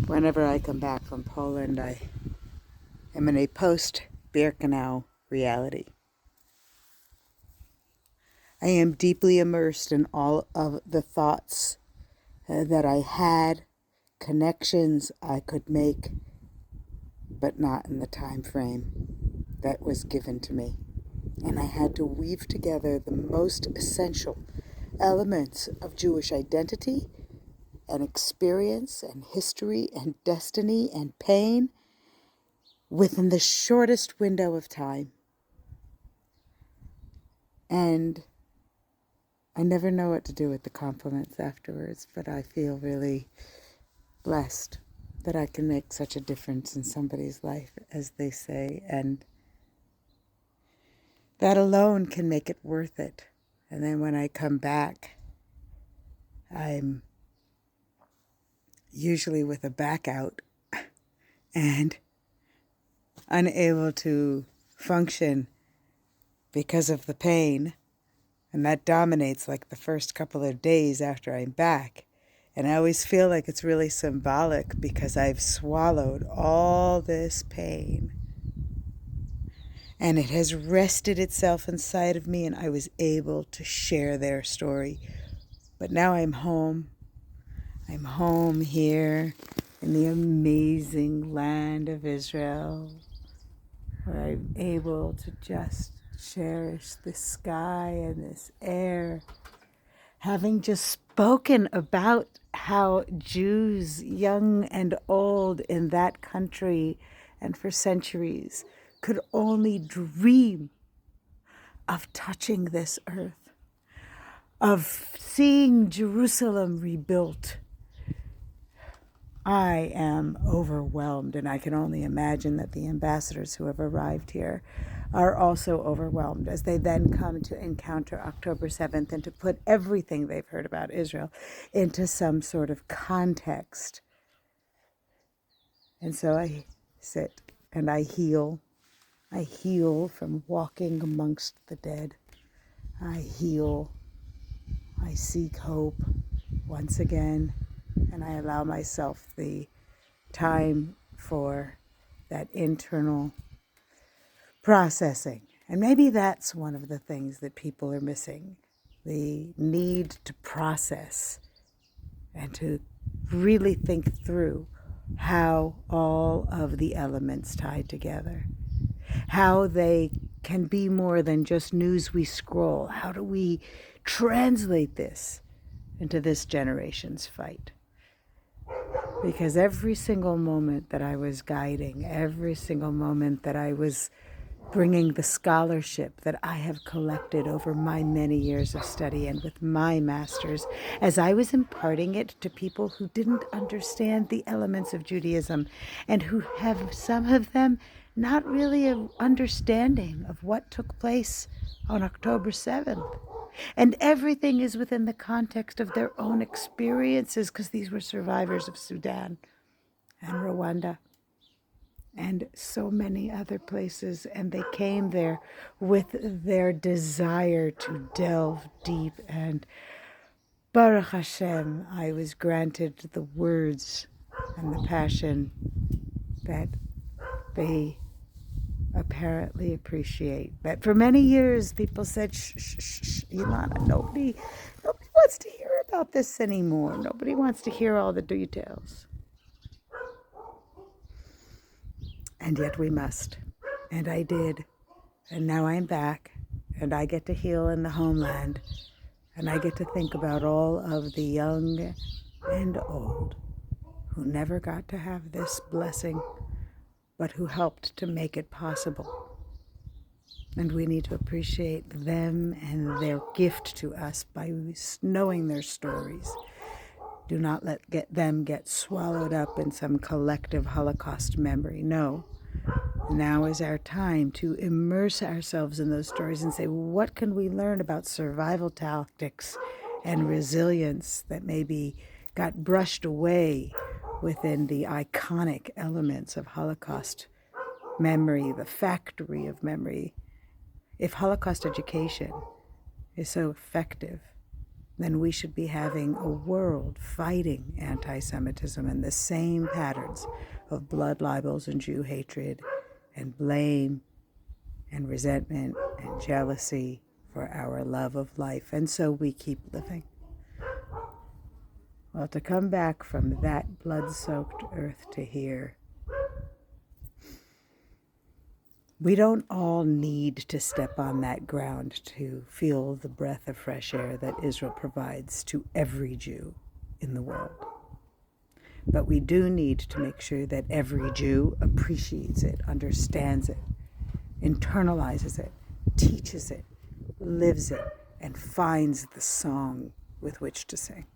Whenever I come back from Poland, I am in a post-Birkenau reality. I am deeply immersed in all of the thoughts that I had, connections I could make, but not in the time frame that was given to me. And I had to weave together the most essential elements of Jewish identity and experience and history and destiny and pain within the shortest window of time. And I never know what to do with the compliments afterwards, but I feel really blessed that I can make such a difference in somebody's life, as they say, and that alone can make it worth it. And then when I come back, I'm usually with a back out and unable to function because of the pain. And that dominates like the first couple of days after I'm back. And I always feel like it's really symbolic because I've swallowed all this pain. And it has rested itself inside of me, and I was able to share their story. But now I'm home. I'm home here in the amazing land of Israel, where I'm able to just cherish this sky and this air. Having just spoken about how Jews, young and old in that country and for centuries, could only dream of touching this earth, of seeing Jerusalem rebuilt. I am overwhelmed, and I can only imagine that the ambassadors who have arrived here are also overwhelmed as they then come to encounter October 7th and to put everything they've heard about Israel into some sort of context. And so I sit and I heal. I heal from walking amongst the dead. I heal. I seek hope once again, and I allow myself the time for that internal processing. And maybe that's one of the things that people are missing, the need to process and to really think through how all of the elements tie together, how they can be more than just news we scroll. How do we translate this into this generation's fight? Because every single moment that I was guiding, every single moment that I was bringing the scholarship that I have collected over my many years of study and with my masters, as I was imparting it to people who didn't understand the elements of Judaism and who have, some of them, not really an understanding of what took place on October 7th. And everything is within the context of their own experiences, because these were survivors of Sudan and Rwanda and so many other places, and they came there with their desire to delve deep, and Baruch Hashem, I was granted the words and the passion that they apparently appreciate. But for many years, people said, shh, shh, shh, Elana, nobody wants to hear about this anymore. Nobody wants to hear all the details. And yet we must. And I did. And now I'm back. And I get to heal in the homeland. And I get to think about all of the young and old who never got to have this blessing, but who helped to make it possible. And we need to appreciate them and their gift to us by knowing their stories. Do not let them get swallowed up in some collective Holocaust memory. No. Now is our time to immerse ourselves in those stories and say, what can we learn about survival tactics and resilience that maybe got brushed away within the iconic elements of Holocaust memory, the factory of memory? If Holocaust education is so effective then we should be having a world fighting anti-Semitism and the same patterns of blood libels and Jew hatred and blame and resentment and jealousy for our love of life. And so we keep living. Well, to come back from that blood-soaked earth to here, we don't all need to step on that ground to feel the breath of fresh air that Israel provides to every Jew in the world. But we do need to make sure that every Jew appreciates it, understands it, internalizes it, teaches it, lives it, and finds the song with which to sing.